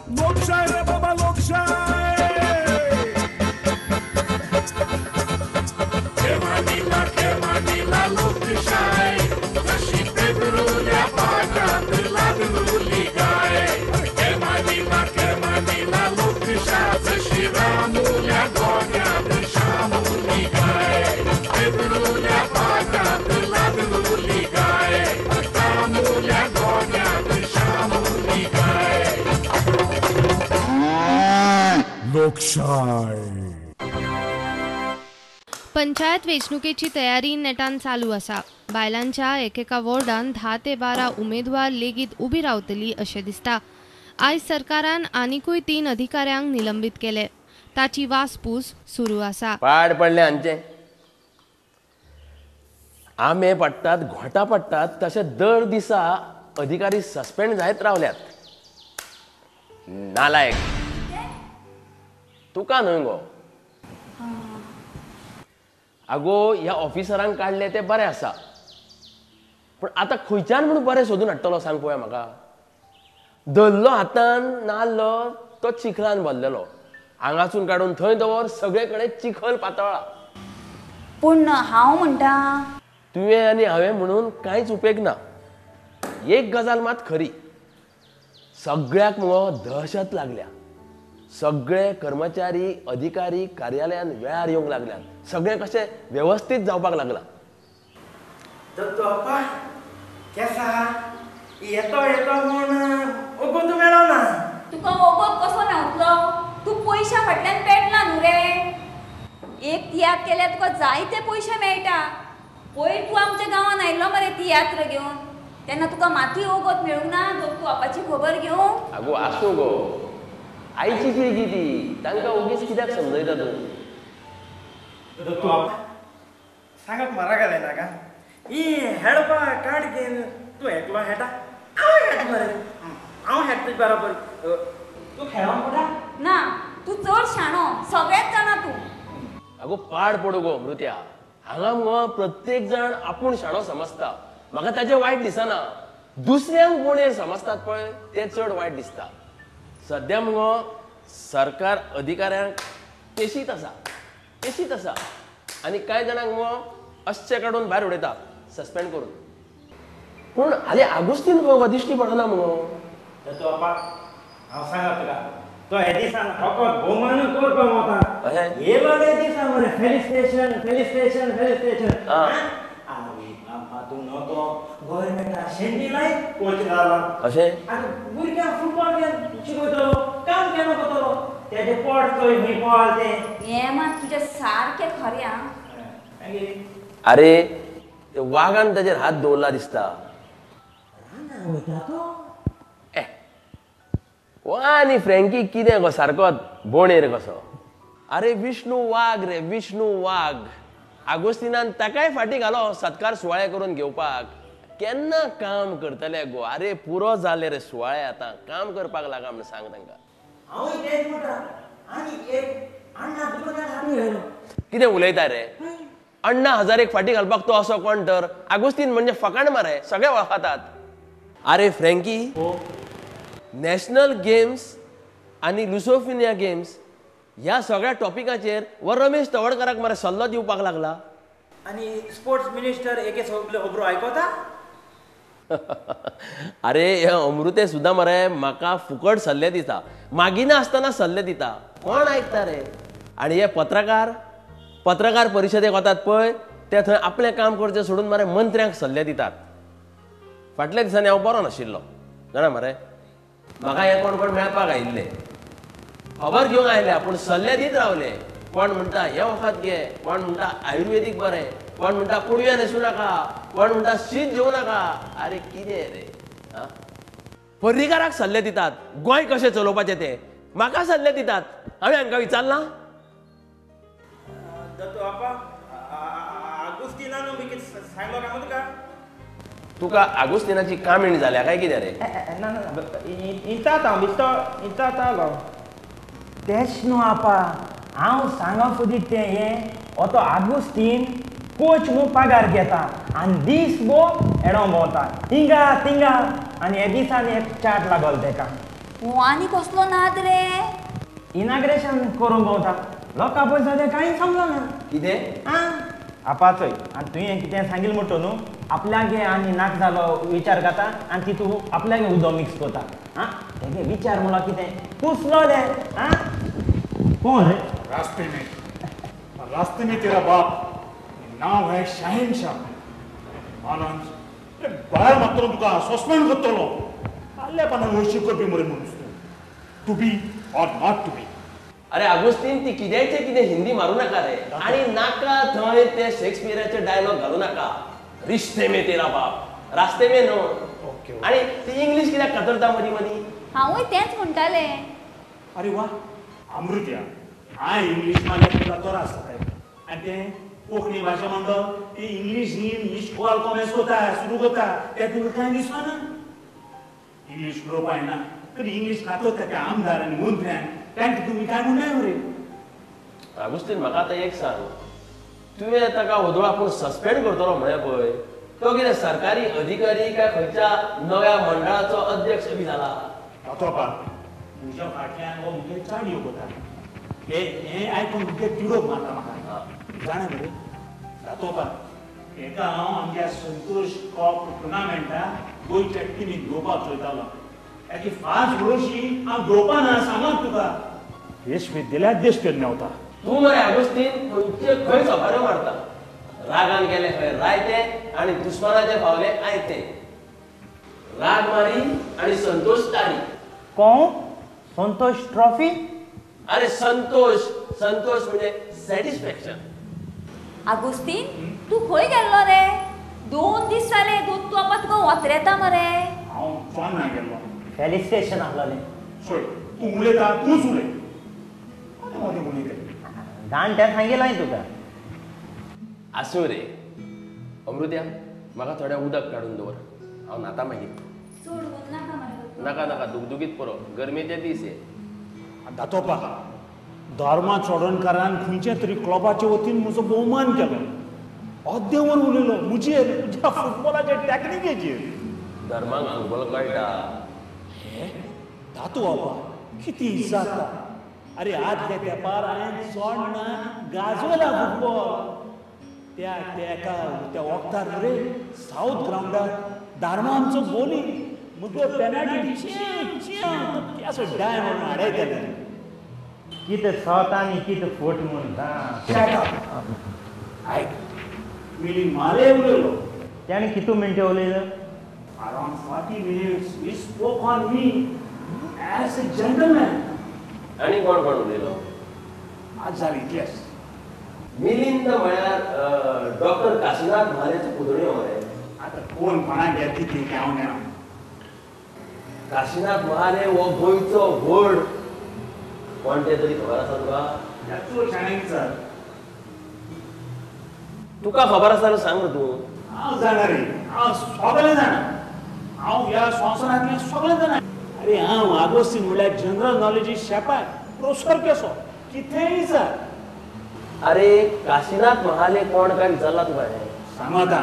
लोकशाय रे बाबा लोकशाय खेमानीला लोकशाय जशी पेबरूल्या पाटात लागलेली गाय खेमानीला लोकशाय जशी रामुल्या गोग्यात शामुली गाय पेबरूल्या पाटात लागलेली गाय रामुल्या गोग्यात शामुली गाय लोकशाय पंचायत वेंचणुकेची तयारी नेटान चालू आसा. बायलांच्या एकेका वॉर्डान 10 ते 12 उमेदवार लेगीत उबी रावतली अशें दिसता. आयज सरकारान आनीकूय 3 अधिकाऱ्यांक निलंबित केले. ताची वासपूस सुरू आसा. पाड पडले हांचे आमे पडटात घोटां पडटात तशे दर दिसा अधिकारी सस्पेंड जायत रावल्यात. नालायक तुका न्हय गो. आगो ह्या ऑफिसरांक काडले ते बरें आसा पण आतां खंयच्यान म्हणून बरें सोदून हाडटलो सांग पळोवया म्हाका. धरलो हातान नाल्लो तो चिखलान भरलेलो हांगासून काडून थंय दवर सगळे कडेन चिखल पातळा. पूण हांव म्हणटा तुवें आनी हांवें म्हणून कांयच उपेग ना. एक गजाल मात खरी सगळ्याक मुगो दहशत लागल्या. सगळे कर्मचारी अधिकारी कार्यालयान वेळार येवंक लागल्यात. सगळें कशें वेवस्थीत जावपाक लागला. दत्तोप्पा केसा येतो येतो म्हूण ओगोत मेळना. तुका ओगोत कसो मेळटलो? तूं पयशा फाटल्यान पेटला न्हू रे. एक तियात्र केल्यार तुका जायते पयशे मेळटा. पयर तूं आमच्या गांवांत आयिल्लो मरे तियात्र घेवन तेन्ना तुका माती ओगोत मेळूंक ना दत्तोप्पाची खबर घेवंक. आगो आसूं गो आईची पिळगी ती तांकां उगीच कित्याक समजयता तूं. दत्तोप्पा सांगप मारा घाले नाका. ही हेडपा कार्ड घेवन तूं एकलो हेटा हांव हेट मरे. हांव हेट बरोबर. तूं खेळोंक पडा ना तूं चड शाणो सगळेच जाणा तूं. आगो पाड पडू गो मृत्या. हांगा मुगो प्रत्येक जाण आपूण शाणो समजता. म्हाका ताचें वायट दिसना. दुसऱ्यांक कोण समजतात पळय तें चड वायट दिसता. सद्या मुगो सरकार अधिकाऱ्यांक पेशीत आसा आनी कांय जाणांक मुगो अश्चे काडून भायर उडयता सस्पेंड करून. पूण हालीं आगोस्तीन खंय दिश्टी पडना मुगो. दत्तोप्पा हांव सांगता तुका तो हे दिसान फकत भोवमान करपाक वता. येयलो ते दिसा मरे फेलिस्टेशन. आवय बाबा तूं नतो गव्हर्मेंटा शेंडी लाय कोच जालो अशें आनी भुरग्यांक फुटबॉल शिकयतलो काम केन्ना करतलो तेजे पोट चोय खंय पळ ते. हें मात तुजें सारकें खरें आं. अरे ते वागान ताचेर हात दवरला दिसता. आनी फ्रँकी कितें गो सारको बोणेर कसो. अरे विष्णू वाघ रे विष्णू वाघ. आगोस्तिनान ताकाय फाटी घालो सत्कार सुवाळे करून घेवपाक. केन्ना काम करतले गो. अरे पुरो जाले रे सुवाळे आतां काम करपाक लागा म्हण सांग तांकां. कितें उलयता रे. अण्णा हजारेक फाटी घालपाक तो असो कोण तर. आगोस्तीन म्हणजे फकाण मारे सगळे वळखतात. अरे फ्रँकी नॅशनल गेम्स आनी लुसोफिनिया गेम्स ह्या सगळ्या टॉपिकाचेर व रमेश तवडकराक मरे सल्लो दिवपाक लागला. आनी स्पोर्ट्स मिनिस्टर एके सगळे खबरो आयकता. अरे हे अमृते सुद्दां मरे म्हाका फुकट सल्ले दिता. मागिना आसतना सल्ले दिता. कोण आयकता रे. आनी हे पत्रकार परिशदेक वतात पळय ते थंय आपलें काम करचें सोडून मरे मंत्र्यांक सल्ले दितात. फाटल्या दिसांनी हांव बरो नाशिल्लो जाणा मरे. म्हाका हे कोण मेळपाक आयिल्ले खबर घेवंक आयले पूण सल्ले दीत रावले. कोण म्हणटा हे वखद घे कोण म्हणटा आयुर्वेदीक बरें कोण म्हणटा कुडव्या न्हेसूं नाका कोण म्हणटा शीत जेवू नाका. अरे कितें रे. पर्रीकाराक सल्ले दितात गोंय कशें चलोवपाचें ते म्हाका सल्ले दितात. हांवें हांकां विचारलां. दत्तोप्पा आगोस्तिनान बी कितें सांगलो काय तुका. तुका आगोस्तिनाची कामीण जाल्या काय कितें रे. इंतालो तेच न्हू आपा. हांव सांगप सोदीत तें हें ओतो आगोस्तीन कोच मू पगार घेता आनी दीस भो एडो भोंवता हिंगा तिंगा आनी हे दिसांनी एक चाट लागल तेका. हो आनी कसलो नाद रे इनाग्रेशन करूंक भोंवता लोकां पळय सद्या कांय समजना कितें आपाचोय आनी तुवें कितें सांगिल्लें म्हणटा न्हू आपल्यागे आनी नाक जालो विचार करता आनी तितू आपल्यागे उदो मिक्स करता आं तेगे विचार म्हणल्यार कितें कुसलोले आं कोण रे रास्ते में तेरा बाप नाव है शहनशाह आनंद बाहेर मात्र तुका सस्पेंड करतलो आल्लेपणान वळशी करपी मरे मनीस to be or not to be अरे अगोस्तीन ती कित्याचे कितें हिंदी मारू नाका रे आणि नाका थंय ते शेक्सपियराचे डायलॉग घालू नाका रिश्ते में तेरा बाप रास्ते में नो आणि ती इंग्लिश कित्याक कातरता मदी मदी हांवूय तेंच म्हणटाले अरे वा अमृत्या हांव इंग्लीश मागीर तुका तो आसता आनी तें कोंकणी भाशा मंडळ ती इंग्लीश ही इश्कॉल कॉमेर्स करता सुरू करता तें तुका कांय दिसना इंग्लीश उलोवपा येना तरी इंग्लीश खातोता त्या आमदार आनी मंत्र्यांक तांकां तुमी काय म्हणनाय मरे अगोस्तीन म्हाका आतां एक सांग तुवें ताका वदळ आपूण सस्पेंड करतलो म्हळें पळय तो कितें सरकारी अधिकारी काय खंयच्या नव्या मंडळाचो अध्यक्ष बी जाला ताचो पार तुज्या फाटल्यान हो मुगे चाडयो करता हे आयकून मुगे तिडोक मारता म्हाका जाणा मरे ताचो पार एका हांव आमच्या संतोष कप टुर्नामेंटाक गोंयच्या टिमीक घेवपाक सोदतालो ताची 5 वर्षी हांव घेवपा ना सांगात तुका देश विद्यालयात देश पेरणे वता तूं मरे अगोस्तीन खंयचे खंय सभाऱ्यो मारता रागान गेले खंय रायते आनी दुस्मानाचे फावले आयते राग मारी आनी संतोष तारी कोण संतोष ट्रॉफी अरे संतोष संतोष म्हणजे सॅटिस्फॅक्शन आगोस्तीन तू खंय गेल्लो रे 2 दीस जाले दूध तू आपात तुका वत्रेता मरे हांव फोन ना गेल्लो फेली स्टेशन आसलोलें सोय तूं उलयता तूंच उलय मदें उलयता जाणट्यान सांगिल्लें हांवें तुका आसूं रे अमृत्या म्हाका थोडें उदक काडून दवर हांव न्हाता मागीर चड ऊन नाका मरे नाका नाका दुगदुगीत पुरो गरमेचे दीस हे दातोपा धर्मा चोडणकारान खंयच्या तरी क्लबाच्या वतीन म्हजो भोवमान केलो अद्देवर उलयलो मुजेर तुज्या फुटबॉलाच्या टॅक्निकेचेर धर्माक फुटबॉल कळटा दातू बाबा किती जाता अरे आदल्या तेंपार हांवें चोड ना गाजवला फुटबॉल त्या वखदार रे साऊथ ग्राउंडार धार्मा आमचो बोली मुगे पेनाल्टी असो डाय म्हणून हाडयताले कितें सावथ आनी कितें फोट म्हणटा आयक मिली मारे उलयलो त्याने कितू मिनटें उलयलो around 40 minutes he spoke on me as a gentleman आनी कोण कोण उलयलो आज जाली इतलेंच मिलिंद म्हळ्यार डॉक्टर काशिनाथ महालेचो पुतण्यो मरे आता कोण कोणाक येता ती हांव ना काशिनाथ महाले हो गोंयचो व्हड कोण ते तरी खबर आसा तुका याचो शाळेक सर तुका खबर आसा जाल्यार सांग रे तूं हांव जाणा रे हांव सगळें जाणा हांव ह्या संवसारांतलें सगळें जाणा अरे हांव आगोस्तीन म्हणल्यार जनरल नॉलेजी शेपाय प्रोफेसर कसो कितेंय सर अरे काशिनाथ महाले कोण काय विचारला तुका हे सांगता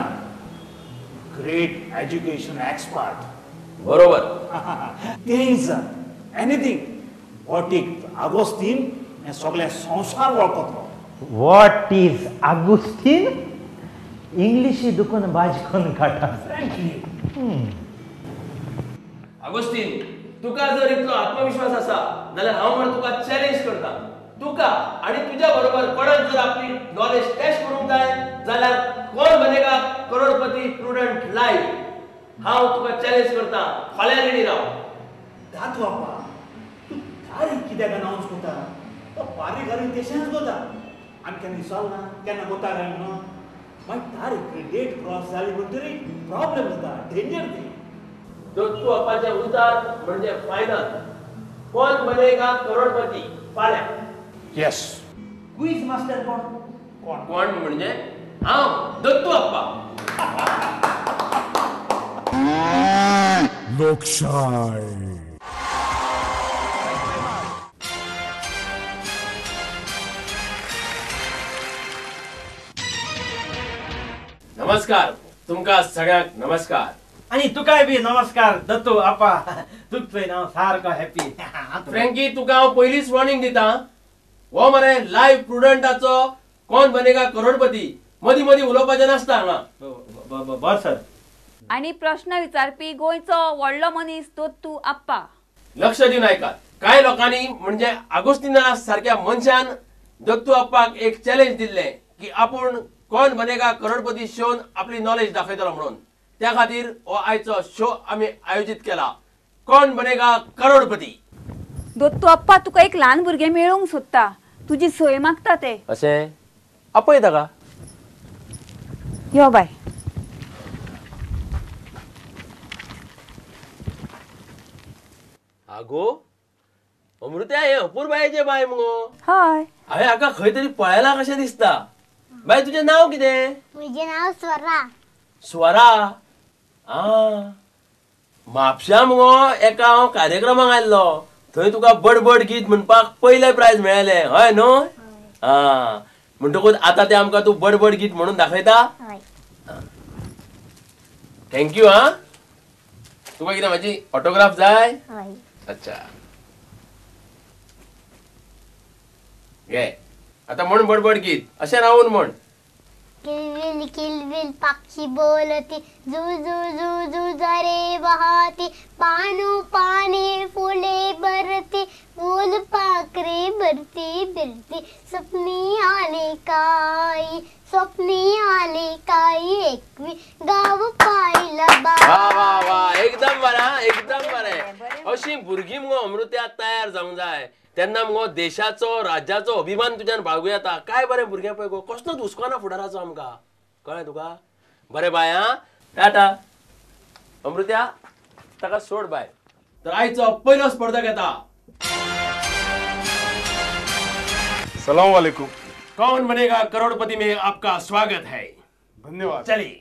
ग्रेट एज्युकेशन एक्सपर्ट बरोबर तेंय सर एनीथींग वॉटीक आगोस्तीन हें सगळें संवसार वळखतलो वॉट इज आगुस्तीन इंग्लिशी दुखून भाजी करून काटा अगोस्तीन तुका जर इतलो आत्मविश्वास आसा जाल्यार हांव मरे तुका चॅलेंज करता तुका आणि तुझ्या बरोबर कोणाक जर आपली नॉलेज टेस्ट करूंक जाय जाल्यार कोण बनेगा करोडपती प्रुडंट लाईफ हांव तुका चॅलेंज करता फाल्यां रेडी राव दात बापा तू तारीख कित्याक अनाउन्स करता तो बारीक घालून तेशेंच करता आनी केन्ना विसरल ना केन्ना कोता घालून न्हू मागीर तारीख डेट क्रॉस जाली म्हणटरी प्रॉब्लेम जाता डेंजर ती दोतू अप्पाचे उतार म्हणजे फायनल कोण बनेगा करोडपती फाल्यां येस क्विज मास्टर कोण कोण कोण म्हणजे हांव दत्तू अप्पा लोकशाही नमस्कार तुमका सगळ्यांक नमस्कार आणि तुकाय बी नमस्कार दत्तू आपा तूच पळय ना सारको हॅपी फ्रँकी तुका हांव पयलींच वॉर्निंग दिता हो मरे लाईव्ह प्रुडंटाचो कोण बनेगा करोडपती मदी मदी उलोवपाचें नासता हांगा बर सर आणि प्रश्न विचारपी गोंयचो व्हडलो मनीस दत्तू आप्पा. लक्ष दिवन आयकात. कांय लोकांनी म्हणजे आगोस्तिनास सारख्या मनशान दत्तू अप्पाक एक चॅलेंज दिल्लें की आपूण कोण बनेगा करोडपती शोन आपली नॉलेज दाखयतलो म्हणून. त्या खातीर हो आयचो शो आमी आयोजीत केला कोण बनेगा करोडपती. दत्तू आप्पा तुका एक ल्हान भुरगें मेळूंक सोदता तुजी सय मागता ते. अशें आपय ताका. यो बाय. आगो अमृत्या हे अपूर्बायेचे बाय मुगो. हय. हांवें हाका खंय तरी पळयला कशें दिसता. बाय तुजें नांव कितें? म्हजें नांव स्वरा. स्वरा. आ म्हापशा मुगो एका हांव कार्यक्रमाक आयल्लो थंय तुका बडबड गीत म्हणपाक पयलें प्रायज मेळ्ळें हय न्हू. हा म्हणटकूच आतां ते आमकां तूं बडबड गीत म्हणून दाखयता. हय. थँक्यू. हा तुका कितें म्हाजी ऑटोग्राफ जाय? हय. अच्छा घे आता म्हण बडबड गीत अशें रावून म्हण. किलबिल पक्षी बोलती जू जू जू जू जरे बहाती पानू पाने फुले भरती फूल पाखरे भरती भरती स्वप्नी आले काही एकवी गाव पाहिला वा वा वा एकदम बरा एकदम बरें. अशी भुरगीं मुगो अमृत्या तयार जावंक जाय तेन्ना मुगो देशाचो राज्याचो अभिमान तुज्यान बाळगूं येता. काय बरें भुरगें पळय गो कसलोच हुस्को फुडाराचो आमकां कळ्ळें तुका. बरें बाय. हा टाटा. अमृत्या ताका सोड बाय. तर आयचो पयलो स्पर्धक येता. सलाम वालेकुम. कौन बनेगा करोड़पति में आपका स्वागत है. धन्यवाद. चलिए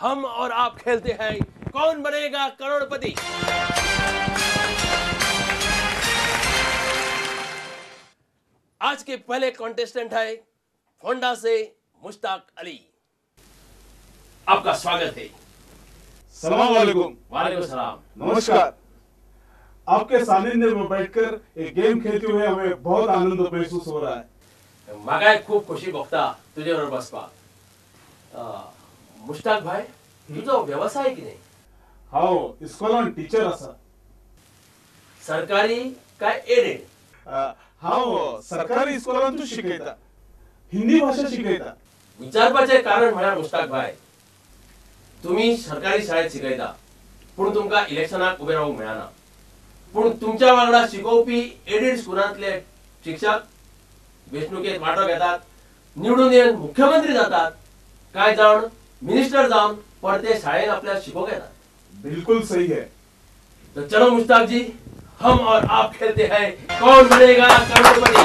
हम और आप खेलते हैं कौन बनेगा करोड़पति. आज के पहले कॉन्टेस्टेंट है फोंडा से मुश्ताक अली. आपका स्वागत है. सलाम वालेकुम. वालेकुम सलाम. नमस्कार. आपके सानिध्य में बैठकर एक गेम खेलते हुए हमें बहुत आनंद महसूस हो रहा है. म्हाकाय खूब खोशी भोगता तुजे बरोबर बसपाक. मुश्ताक भाई तुजो व्यवसाय कितें? हांव इस्कॉलान टीचर आसा. सरकारी काय एडेड? हांव सरकारी इस्कॉलांतूच शिकयता. हिंदी भाषा शिकयता. विचारपाचें कारण म्हळ्यार मुश्ताक भाई तुम्ही सरकारी शाळेत शिकयता पूण तुमकां इलेक्शनाक उबे रावूंक मेळना. पूण तुमच्या वांगडा शिकोवपी एडेड स्कुलांतले शिक्षक वेंचणुकेंत वांटो घेतात निवडून येवन मुख्यमंत्री जातात काय जावन मिनिस्टर जावन परते शाळेन आपल्याक शिकोवंक येतात. बिल्कुल सही है. तो चलो मुश्ताक जी हम और आप खेलते हैं कौन बनेगा करोड़पति.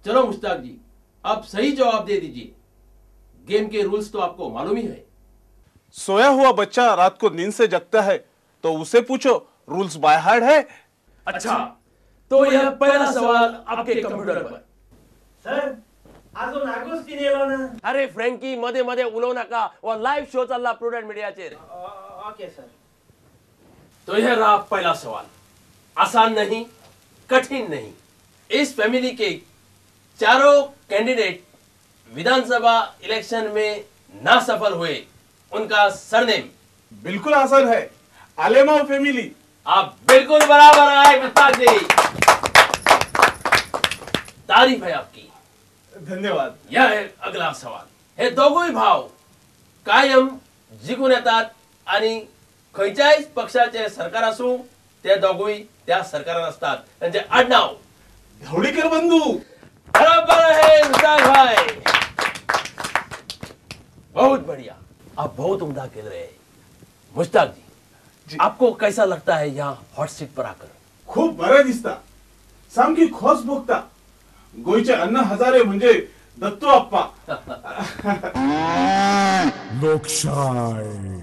चलो मुश्ताक जी अब सही जवाब दे दीजिए. गेम के रूल्स तो आपको मालूम ही है. सोया हुआ बच्चा रात को नींद से जगता है तो उसे पूछो रूल्स बाय हार्ट है. अच्छा तो यह पहला सवाल आपके कंप्यूटर पर. सर अजून आगोस्तीन येलो ना. अरे फ्रँकी मध्ये मध्ये उलवू नका वो लाइव शो चलला प्रुडंट मीडियाचेर. Okay sir. तो यह रहा पहला सवाल. आसान नहीं कठिन नहीं. इस फैमिली के चारों कैंडिडेट विधानसभा इलेक्शन में ना सफल हुए उनका सरनेम. बिल्कुल आसान है. आलेमाव फैमिली. आप बिल्कुल बराबर आए मुश्ताक जी. तारीफ है आपकी. धन्यवाद. यह है अगला सवाल. हे दोघूय भाव कायम जिखून येतात आणि खंयच्याय पक्षाचे सरकार आसूं ते दोघूय त्या सरकारान असतात. त्यांचे आडनाव धवडीकर बंधू. बराबर है मुश्ताक भाई. बहुत बढ़िया. आप बहुत उम्दा खेल रहे हैं. मुश्ताक जी आपको कैसा लगता है यहाँ हॉट सीट पर आकर? खूप बरं दिसता. सामकी खोस भोगता. गोयचे अण्णा हजारे म्हणजे दत्तू आप्पा. लोकशाही.